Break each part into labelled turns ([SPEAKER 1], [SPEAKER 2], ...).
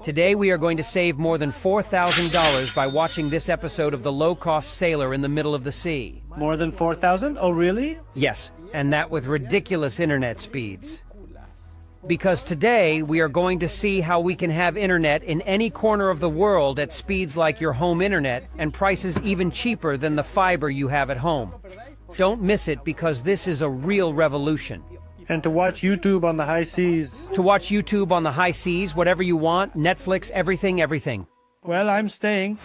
[SPEAKER 1] Today we are going to save more than $4,000 by watching this episode of The Low-Cost Sailor in the Middle of the Sea.
[SPEAKER 2] More than 4,000? Oh, really?
[SPEAKER 1] Yes, and that with ridiculous internet speeds. Because today we are going to see how we can have internet in any corner of the world at speeds like your home internet and prices even cheaper than the fiber you have at home. Don't miss it because this is a real revolution.
[SPEAKER 2] And to watch YouTube on the high seas.
[SPEAKER 1] To watch YouTube on the high seas, whatever you want, Netflix, everything.
[SPEAKER 2] Well, I'm staying.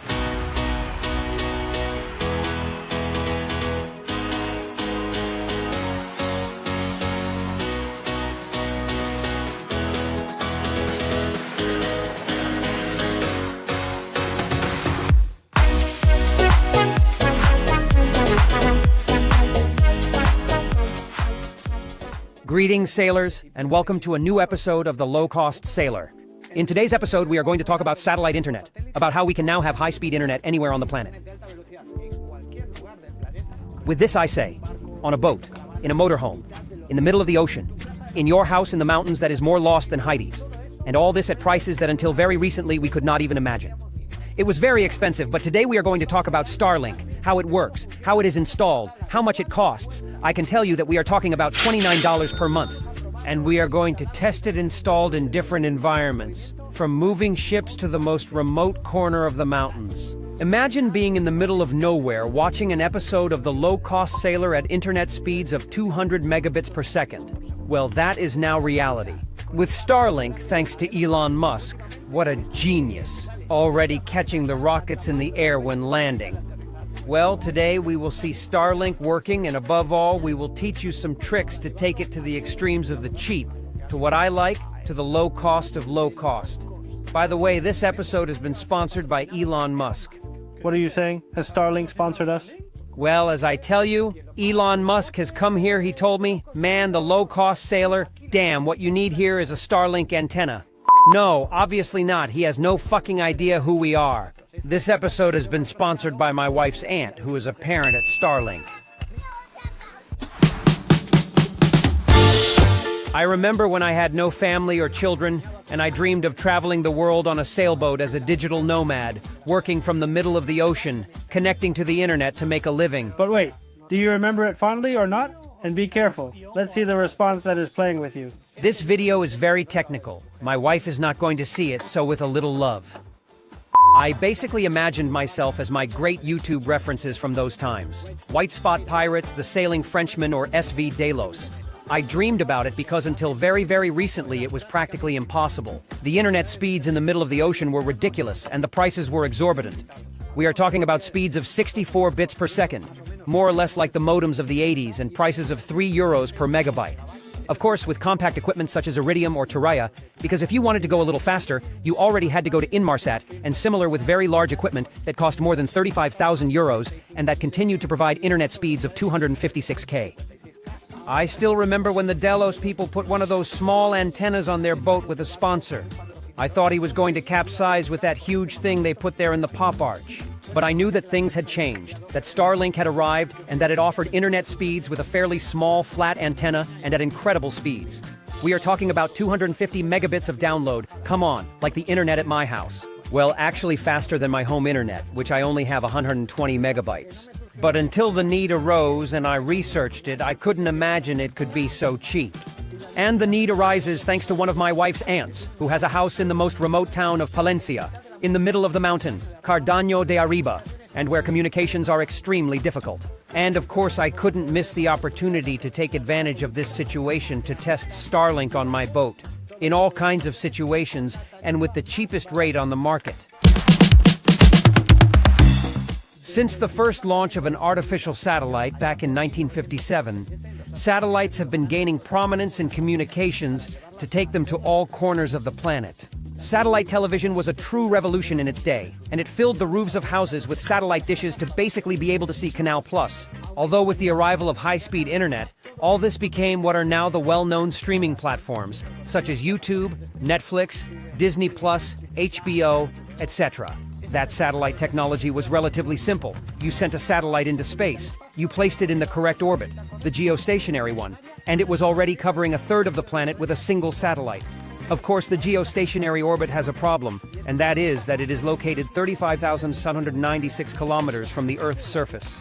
[SPEAKER 1] Greetings, sailors, and welcome to a new episode of The Low-Cost Sailor. In today's episode, we are going to talk about satellite internet, about how we can now have high-speed internet anywhere on the planet. With this I say, on a boat, in a motorhome, in the middle of the ocean, in your house in the mountains that is more lost than Heidi's, and all this at prices that until very recently we could not even imagine. It was very expensive, but today we are going to talk about Starlink, how it works, how it is installed, how much it costs. I can tell you that we are talking about $29 per month. And we are going to test it installed in different environments, from moving ships to the most remote corner of the mountains. Imagine being in the middle of nowhere watching an episode of The Low-Cost Sailor at internet speeds of 200 megabits per second. Well, that is now reality. With Starlink, thanks to Elon Musk, what a genius, already catching the rockets in the air when landing. Well, today we will see Starlink working, and above all, we will teach you some tricks to take it to the extremes of the cheap, to what I like, to the low cost of low cost. By the way, this episode has been sponsored by Elon Musk.
[SPEAKER 2] What are you saying? Has Starlink sponsored us?
[SPEAKER 1] Well, as I tell you, Elon Musk has come here, he told me, man, the low-cost sailor, damn, what you need here is a Starlink antenna. No, obviously not. He has no fucking idea who we are. This episode has been sponsored by my wife's aunt, who is a parent at Starlink. I remember when I had no family or children, and I dreamed of traveling the world on a sailboat as a digital nomad, working from the middle of the ocean, connecting to the internet to make a living.
[SPEAKER 2] But wait, do you remember it fondly or not? And be careful. Let's see the response that is playing with you.
[SPEAKER 1] This video is very technical. My wife is not going to see it, so with a little love. I basically imagined myself as my great YouTube references from those times. White Spot Pirates, The Sailing Frenchman, or SV Delos. I dreamed about it because until very recently it was practically impossible. The internet speeds in the middle of the ocean were ridiculous, and the prices were exorbitant. We are talking about speeds of 64 bits per second, more or less like the modems of the 80s, and prices of €3 per megabyte. Of course, with compact equipment such as Iridium or Turaya, because if you wanted to go a little faster, you already had to go to Inmarsat, and similar with very large equipment that cost more than €35,000 and that continued to provide internet speeds of 256K. I still remember when the Delos people put one of those small antennas on their boat with a sponsor. I thought he was going to capsize with that huge thing they put there in the pop arch. But I knew that things had changed, that Starlink had arrived, and that it offered internet speeds with a fairly small, flat antenna and at incredible speeds. We are talking about 250 megabits of download, come on, like the internet at my house. Well, actually faster than my home internet, which I only have 120 megabytes. But until the need arose and I researched it, I couldn't imagine it could be so cheap. And the need arises thanks to one of my wife's aunts, who has a house in the most remote town of Palencia, in the middle of the mountain, Cardaño de Arriba, and where communications are extremely difficult. And of course I couldn't miss the opportunity to take advantage of this situation to test Starlink on my boat, in all kinds of situations, and with the cheapest rate on the market. Since the first launch of an artificial satellite back in 1957, satellites have been gaining prominence in communications to take them to all corners of the planet. Satellite television was a true revolution in its day, and it filled the roofs of houses with satellite dishes to basically be able to see Canal+. Although with the arrival of high-speed internet, all this became what are now the well-known streaming platforms, such as YouTube, Netflix, Disney+, HBO, etc. That satellite technology was relatively simple. You sent a satellite into space, you placed it in the correct orbit, the geostationary one, and it was already covering a third of the planet with a single satellite. Of course, the geostationary orbit has a problem, and that is that it is located 35,796 kilometers from the Earth's surface.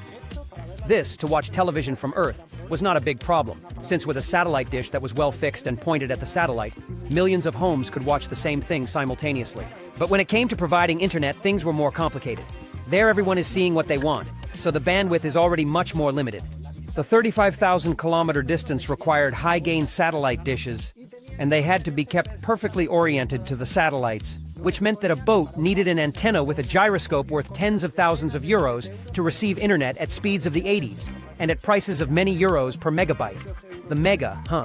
[SPEAKER 1] This, to watch television from Earth, was not a big problem, since with a satellite dish that was well fixed and pointed at the satellite, millions of homes could watch the same thing simultaneously. But when it came to providing internet, things were more complicated. There everyone is seeing what they want, so the bandwidth is already much more limited. The 35,000-kilometer distance required high-gain satellite dishes, and they had to be kept perfectly oriented to the satellites, which meant that a boat needed an antenna with a gyroscope worth tens of thousands of euros to receive internet at speeds of the 80s, and at prices of many euros per megabyte. The mega, huh?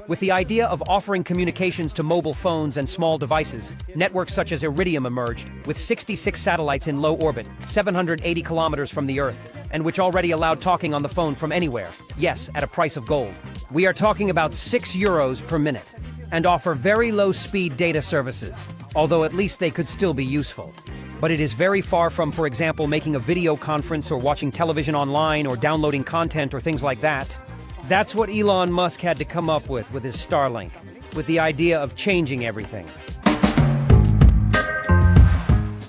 [SPEAKER 1] With the idea of offering communications to mobile phones and small devices, networks such as Iridium emerged, with 66 satellites in low orbit, 780 kilometers from the Earth, and which already allowed talking on the phone from anywhere. Yes, at a price of gold. We are talking about 6 euros per minute, and offer very low-speed data services, although at least they could still be useful. But it is very far from, for example, making a video conference or watching television online or downloading content or things like that. That's what Elon Musk had to come up with his Starlink, with the idea of changing everything.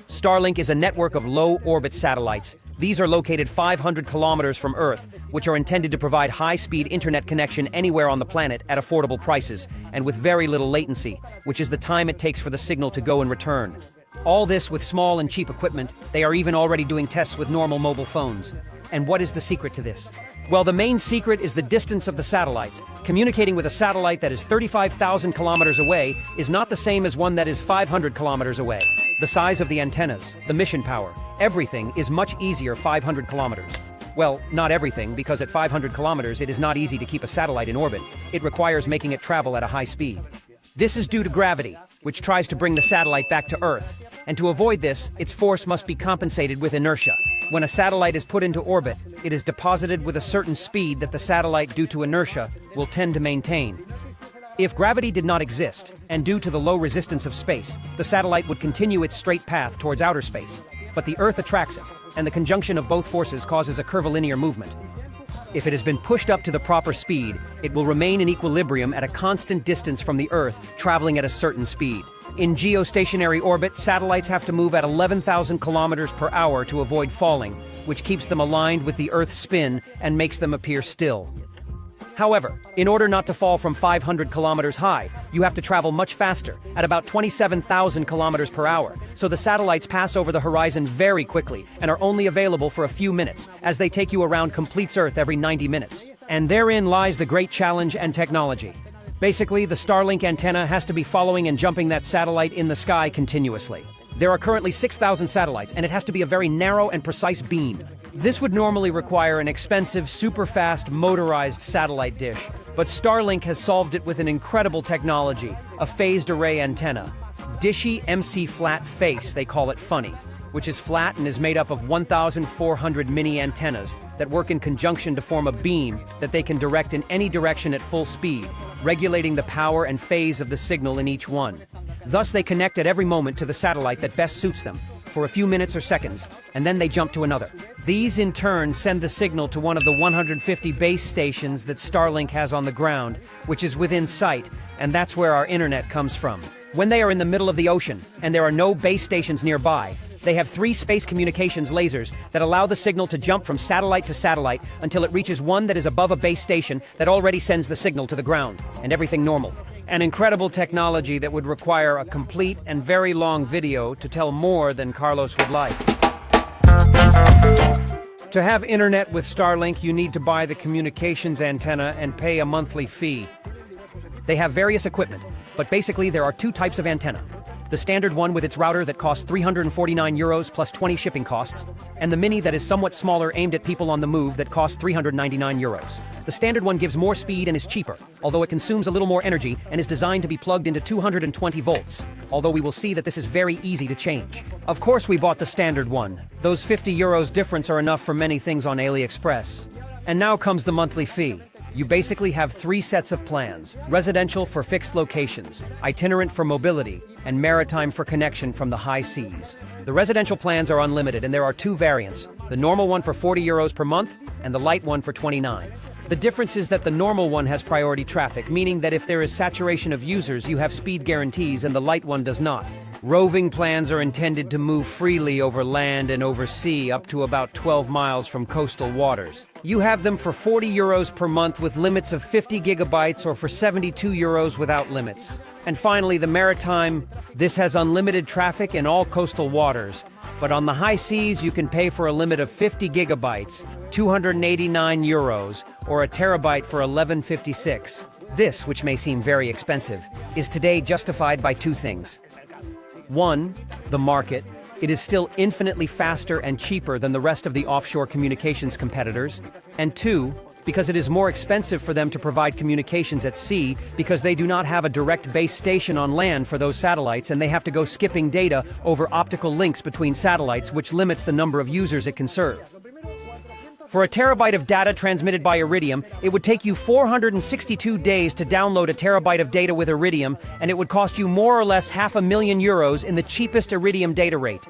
[SPEAKER 1] Starlink is a network of low-orbit satellites. These are located 500 kilometers from Earth, which are intended to provide high-speed internet connection anywhere on the planet at affordable prices, and with very little latency, which is the time it takes for the signal to go and return. All this with small and cheap equipment. They are even already doing tests with normal mobile phones. And what is the secret to this? Well, the main secret is the distance of the satellites. Communicating with a satellite that is 35,000 kilometers away is not the same as one that is 500 kilometers away. The size of the antennas, the mission power, everything is much easier 500 kilometers. Well, not everything, because at 500 kilometers it is not easy to keep a satellite in orbit. It requires making it travel at a high speed. This is due to gravity, which tries to bring the satellite back to Earth. And to avoid this, its force must be compensated with inertia. When a satellite is put into orbit, it is deposited with a certain speed that the satellite, due to inertia, will tend to maintain. If gravity did not exist, and due to the low resistance of space, the satellite would continue its straight path towards outer space. But the Earth attracts it, and the conjunction of both forces causes a curvilinear movement. If it has been pushed up to the proper speed, it will remain in equilibrium at a constant distance from the Earth, traveling at a certain speed. In geostationary orbit, satellites have to move at 11,000 kilometers per hour to avoid falling, which keeps them aligned with the Earth's spin and makes them appear still. However, in order not to fall from 500 kilometers high, you have to travel much faster, at about 27,000 kilometers per hour, so the satellites pass over the horizon very quickly and are only available for a few minutes, as they take you around complete Earth every 90 minutes. And therein lies the great challenge and technology. Basically, the Starlink antenna has to be following and jumping that satellite in the sky continuously. There are currently 6,000 satellites, and it has to be a very narrow and precise beam. This would normally require an expensive, super-fast, motorized satellite dish, but Starlink has solved it with an incredible technology, a phased array antenna. Dishy MC flat face, they call it funny, which is flat and is made up of 1,400 mini antennas that work in conjunction to form a beam that they can direct in any direction at full speed, regulating the power and phase of the signal in each one. Thus, they connect at every moment to the satellite that best suits them, for a few minutes or seconds, and then they jump to another. These, in turn, send the signal to one of the 150 base stations that Starlink has on the ground, which is within sight, and that's where our internet comes from. When they are in the middle of the ocean, and there are no base stations nearby, they have 3 space communications lasers that allow the signal to jump from satellite to satellite until it reaches one that is above a base station that already sends the signal to the ground, and everything normal. An incredible technology that would require a complete and very long video to tell more than Carlos would like. To have internet with Starlink, you need to buy the communications antenna and pay a monthly fee. They have various equipment, but basically there are 2 types of antenna. The standard one with its router that costs 349 euros plus 20 shipping costs, and the mini that is somewhat smaller aimed at people on the move that costs 399 euros. The standard one gives more speed and is cheaper, although it consumes a little more energy and is designed to be plugged into 220 volts, although we will see that this is very easy to change. Of course we bought the standard one. Those 50 euros difference are enough for many things on AliExpress. And now comes the monthly fee. You basically have 3 sets of plans: residential for fixed locations, itinerant for mobility, and maritime for connection from the high seas. The residential plans are unlimited, and there are 2 variants: the normal one for 40 euros per month and the light one for 29. The difference is that the normal one has priority traffic, meaning that if there is saturation of users, you have speed guarantees and the lite one does not. Roving plans are intended to move freely over land and over sea up to about 12 miles from coastal waters. You have them for €40 per month with limits of 50 gigabytes or for €72 without limits. And finally, the maritime. This has unlimited traffic in all coastal waters. But on the high seas, you can pay for a limit of 50 gigabytes, €289, or a terabyte for $11.56. This, which may seem very expensive, is today justified by two things. One, the market. It is still infinitely faster and cheaper than the rest of the offshore communications competitors. And two, because it is more expensive for them to provide communications at sea because they do not have a direct base station on land for those satellites and they have to go skipping data over optical links between satellites, which limits the number of users it can serve. For a terabyte of data transmitted by Iridium, it would take you 462 days to download a terabyte of data with Iridium, and it would cost you more or less €500,000 in the cheapest Iridium data rate.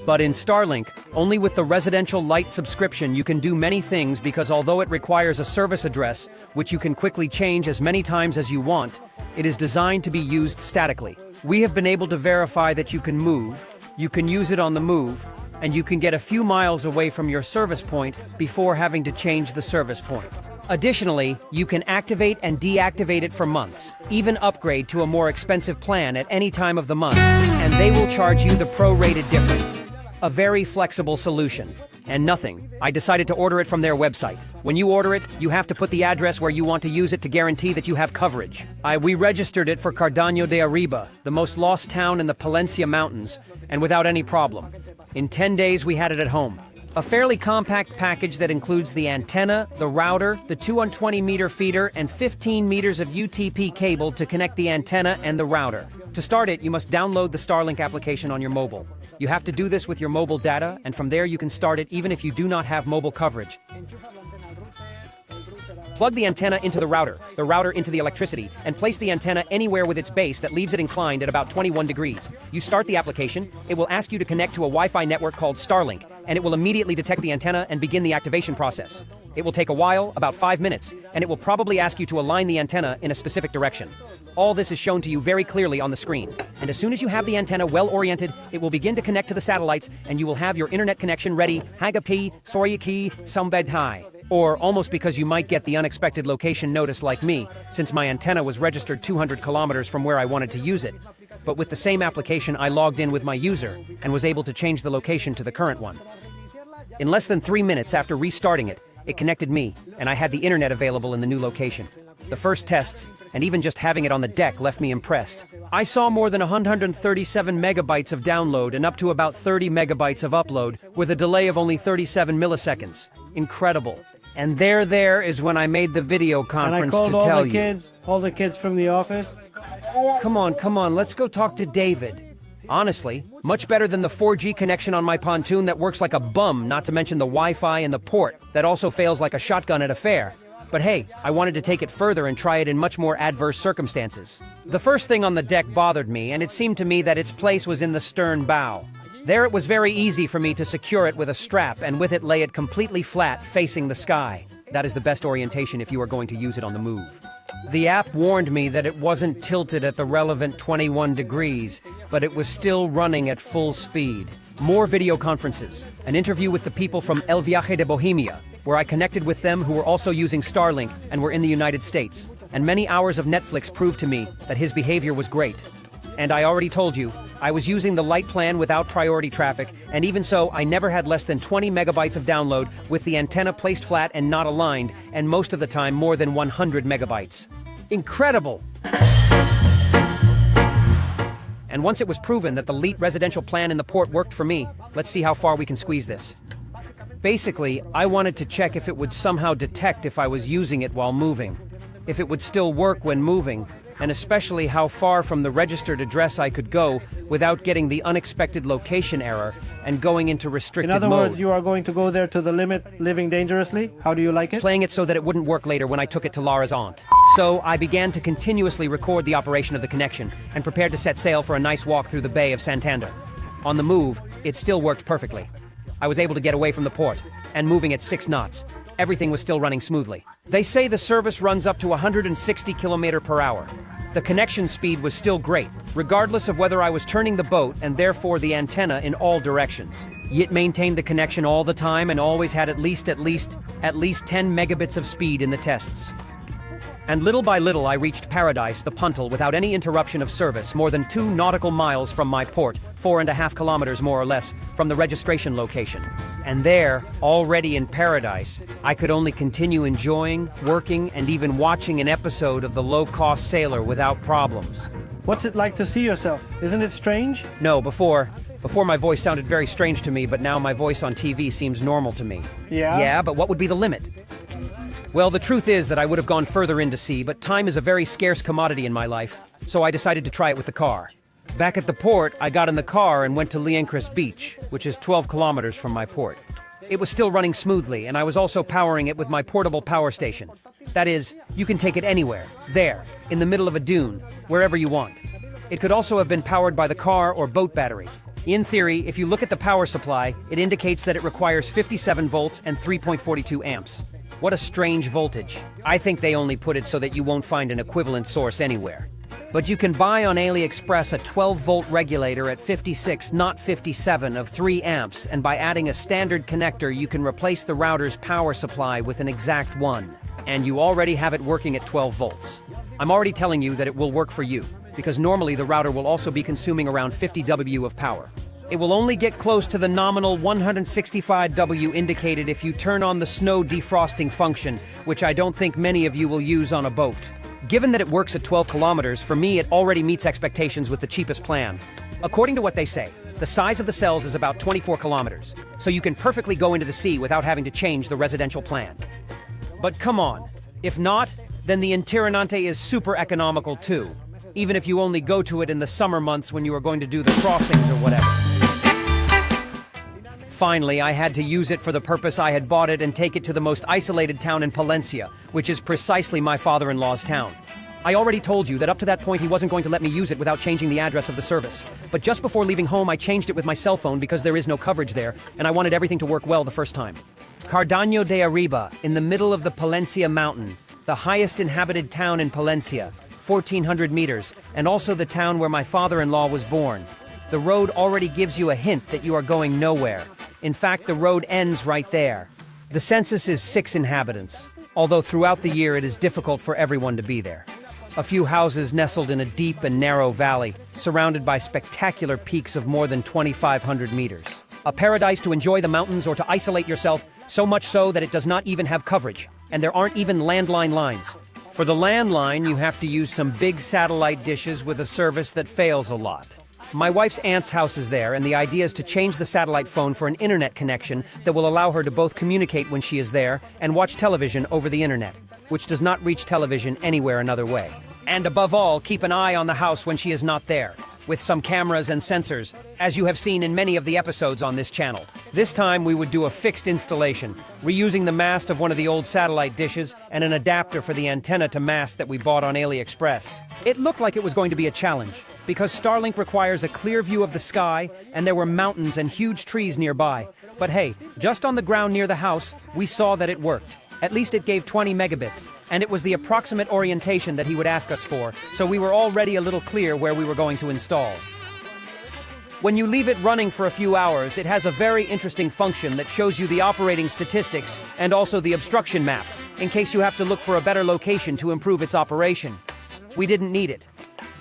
[SPEAKER 1] But in Starlink, only with the residential lite subscription you can do many things because although it requires a service address, which you can quickly change as many times as you want, it is designed to be used statically. We have been able to verify that you can move, you can use it on the move, and you can get a few miles away from your service point before having to change the service point. Additionally, you can activate and deactivate it for months, even upgrade to a more expensive plan at any time of the month, and they will charge you the pro-rated difference. A very flexible solution. And nothing. I decided to order it from their website. When you order it, you have to put the address where you want to use it to guarantee that you have coverage. We registered it for Cardaño de Arriba, the most lost town in the Palencia Mountains, and without any problem. In 10 days, we had it at home. A fairly compact package that includes the antenna, the router, the 220-meter feeder, and 15 meters of UTP cable to connect the antenna and the router. To start it, you must download the Starlink application on your mobile. You have to do this with your mobile data, and from there you can start it even if you do not have mobile coverage. Plug the antenna into the router into the electricity, and place the antenna anywhere with its base that leaves it inclined at about 21 degrees. You start the application, it will ask you to connect to a Wi-Fi network called Starlink, and it will immediately detect the antenna and begin the activation process. It will take a while, about 5 minutes, and it will probably ask you to align the antenna in a specific direction. All this is shown to you very clearly on the screen. And as soon as you have the antenna well oriented, it will begin to connect to the satellites, and you will have your internet connection ready, hagapi, soryaki, sambedhai. Or almost because you might get the unexpected location notice like me, since my antenna was registered 200 kilometers from where I wanted to use it. But with the same application, I logged in with my user and was able to change the location to the current one. In less than 3 minutes after restarting it, it connected me, and I had the internet available in the new location. The first tests, and even just having it on the deck, left me impressed. I saw more than 137 megabytes of download and up to about 30 megabytes of upload, with a delay of only 37 milliseconds. Incredible. And there is when I made the video conference to tell you.
[SPEAKER 2] All the kids from the office.
[SPEAKER 1] Come on, let's go talk to David. Honestly, much better than the 4G connection on my pontoon that works like a bum, not to mention the Wi-Fi and the port that also fails like a shotgun at a fair. But hey, I wanted to take it further and try it in much more adverse circumstances. The first thing on the deck bothered me, and it seemed to me that its place was in the stern bow. There it was very easy for me to secure it with a strap and with it lay it completely flat, facing the sky. That is the best orientation if you are going to use it on the move. The app warned me that it wasn't tilted at the relevant 21 degrees, but it was still running at full speed. More video conferences, an interview with the people from El Viaje de Bohemia, where I connected with them who were also using Starlink and were in the United States. And many hours of Netflix proved to me that his behavior was great. And I already told you, I was using the lite plan without priority traffic, and even so, I never had less than 20 megabytes of download with the antenna placed flat and not aligned, and most of the time more than 100 megabytes. Incredible! And once it was proven that the lite residential plan in the port worked for me, let's see how far we can squeeze this. Basically, I wanted to check if it would somehow detect if I was using it while moving, if it would still work when moving, and especially how far from the registered address I could go without getting the unexpected location error and going into restricted mode.
[SPEAKER 2] In other words, you are going to go there to the limit, living dangerously? How do you like it?
[SPEAKER 1] Playing it so that it wouldn't work later when I took it to Lara's aunt. So I began to continuously record the operation of the connection and prepared to set sail for a nice walk through the Bay of Santander. On the move, it still worked perfectly. I was able to get away from the port, and moving at 6 knots. Everything was still running smoothly. They say the service runs up to 160 km/h. The connection speed was still great, regardless of whether I was turning the boat and therefore the antenna in all directions. It maintained the connection all the time and always had at least 10 megabits of speed in the tests. And little by little I reached Paradise, the Puntal, without any interruption of service, more than 2 nautical miles from my port, 4.5 kilometers more or less, from the registration location. And there, already in Paradise, I could only continue enjoying, working, and even watching an episode of The Low-Cost Sailor without problems.
[SPEAKER 2] What's it like to see yourself? Isn't it strange?
[SPEAKER 1] No, before my voice sounded very strange to me, but now my voice on TV seems normal to me.
[SPEAKER 2] Yeah?
[SPEAKER 1] Yeah, but what would be the limit? Well, the truth is that I would have gone further into sea, but time is a very scarce commodity in my life, so I decided to try it with the car. Back at the port, I got in the car and went to Liancres Beach, which is 12 kilometers from my port. It was still running smoothly, and I was also powering it with my portable power station. That is, you can take it anywhere, there, in the middle of a dune, wherever you want. It could also have been powered by the car or boat battery. In theory, if you look at the power supply, it indicates that it requires 57 volts and 3.42 amps. What a strange voltage. I think they only put it so that you won't find an equivalent source anywhere. But you can buy on AliExpress a 12-volt regulator at 56, not 57, of 3 amps, and by adding a standard connector, you can replace the router's power supply with an exact one. And you already have it working at 12 volts. I'm already telling you that it will work for you, because normally the router will also be consuming around 50 W of power. It will only get close to the nominal 165 W indicated if you turn on the snow defrosting function, which I don't think many of you will use on a boat. Given that it works at 12 kilometers, for me it already meets expectations with the cheapest plan. According to what they say, the size of the cells is about 24 kilometers, so you can perfectly go into the sea without having to change the residential plan. But come on, if not, then the Interiorante is super economical too, even if you only go to it in the summer months when you are going to do the crossings or whatever. Finally, I had to use it for the purpose I had bought it and take it to the most isolated town in Palencia, which is precisely my father-in-law's town. I already told you that up to that point he wasn't going to let me use it without changing the address of the service. But just before leaving home, I changed it with my cell phone because there is no coverage there, and I wanted everything to work well the first time. Cardaño de Arriba, in the middle of the Palencia mountain, the highest inhabited town in Palencia, 1,400 meters, and also the town where my father-in-law was born. The road already gives you a hint that you are going nowhere. In fact, the road ends right there. The census is 6 inhabitants, although throughout the year it is difficult for everyone to be there. A few houses nestled in a deep and narrow valley, surrounded by spectacular peaks of more than 2,500 meters. A paradise to enjoy the mountains or to isolate yourself, so much so that it does not even have coverage, and there aren't even landline lines. For the landline, you have to use some big satellite dishes with a service that fails a lot. My wife's aunt's house is there, and the idea is to change the satellite phone for an internet connection that will allow her to both communicate when she is there and watch television over the internet, which does not reach television anywhere another way. And above all, keep an eye on the house when she is not there, with some cameras and sensors, as you have seen in many of the episodes on this channel. This time we would do a fixed installation, reusing the mast of one of the old satellite dishes and an adapter for the antenna to mast that we bought on AliExpress. It looked like it was going to be a challenge, because Starlink requires a clear view of the sky, and there were mountains and huge trees nearby. But hey, just on the ground near the house, we saw that it worked. At least it gave 20 megabits, and it was the approximate orientation that he would ask us for, so we were already a little clear where we were going to install. When you leave it running for a few hours, it has a very interesting function that shows you the operating statistics and also the obstruction map, in case you have to look for a better location to improve its operation. We didn't need it.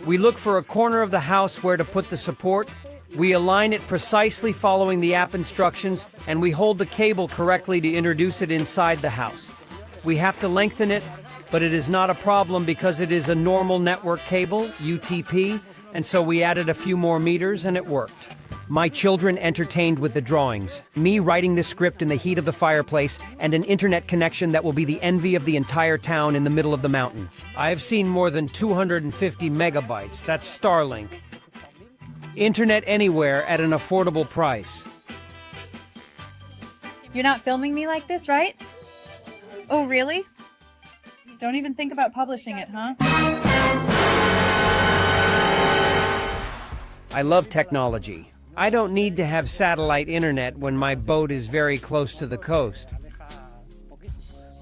[SPEAKER 1] We look for a corner of the house where to put the support, we align it precisely following the app instructions, and we hold the cable correctly to introduce it inside the house. We have to lengthen it, but it is not a problem because it is a normal network cable, UTP, and so we added a few more meters and it worked. My children entertained with the drawings, me writing this script in the heat of the fireplace, and an internet connection that will be the envy of the entire town in the middle of the mountain. I have seen more than 250 megabytes, that's Starlink. Internet anywhere at an affordable price.
[SPEAKER 3] You're not filming me like this, right? Oh, really? Don't even think about publishing it, huh?
[SPEAKER 1] I love technology. I don't need to have satellite internet when my boat is very close to the coast.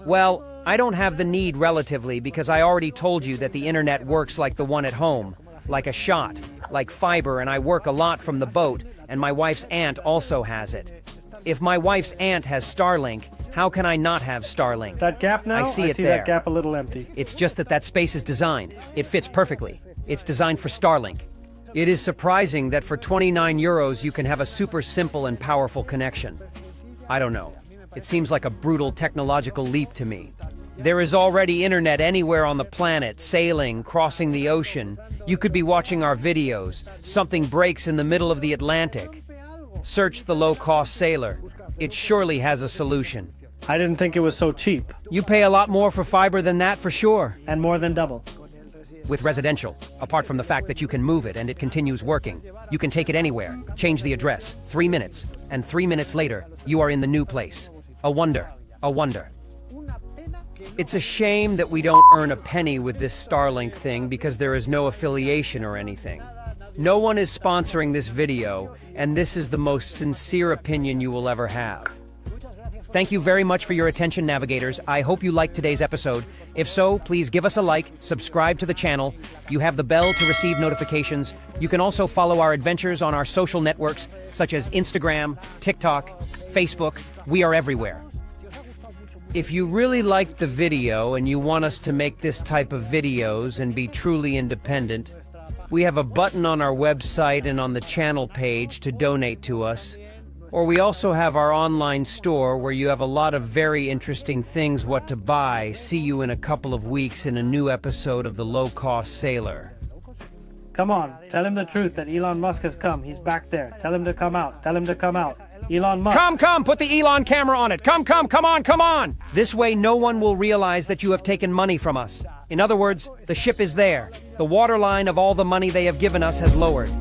[SPEAKER 1] Well, I don't have the need relatively because I already told you that the internet works like the one at home, like a shot, like fiber, and I work a lot from the boat, and my wife's aunt also has it. If my wife's aunt has Starlink, how can I not have Starlink?
[SPEAKER 2] That gap now?
[SPEAKER 1] I see it
[SPEAKER 2] that
[SPEAKER 1] there.
[SPEAKER 2] gap a little empty.
[SPEAKER 1] It's just that space is designed. It fits perfectly. It's designed for Starlink. It is surprising that for 29 euros you can have a super simple and powerful connection. I don't know. It seems like a brutal technological leap to me. There is already internet anywhere on the planet, sailing, crossing the ocean. You could be watching our videos. Something breaks in the middle of the Atlantic. Search the low-cost sailor. It surely has a solution.
[SPEAKER 2] I didn't think it was so cheap.
[SPEAKER 1] You pay a lot more for fiber than that for sure.
[SPEAKER 2] And more than double.
[SPEAKER 1] With residential, apart from the fact that you can move it and it continues working. You can take it anywhere, change the address, 3 minutes, and 3 minutes later, you are in the new place. A wonder, a wonder. It's a shame that we don't earn a penny with this Starlink thing because there is no affiliation or anything. No one is sponsoring this video, and this is the most sincere opinion you will ever have. Thank you very much for your attention, navigators. I hope you liked today's episode. If so, please give us a like, subscribe to the channel. You have the bell to receive notifications. You can also follow our adventures on our social networks, such as Instagram, TikTok, Facebook. We are everywhere. If you really liked the video and you want us to make this type of videos and be truly independent, we have a button on our website and on the channel page to donate to us. Or we also have our online store where you have a lot of very interesting things what to buy. See you in a couple of weeks in a new episode of The Low-Cost Sailor.
[SPEAKER 2] Come on, tell him the truth that Elon Musk has come. He's back there. Tell him to come out. Tell him to come out. Elon Musk.
[SPEAKER 1] Come, put the Elon camera on it. Come on. This way no one will realize that you have taken money from us. In other words, the ship is there. The waterline of all the money they have given us has lowered.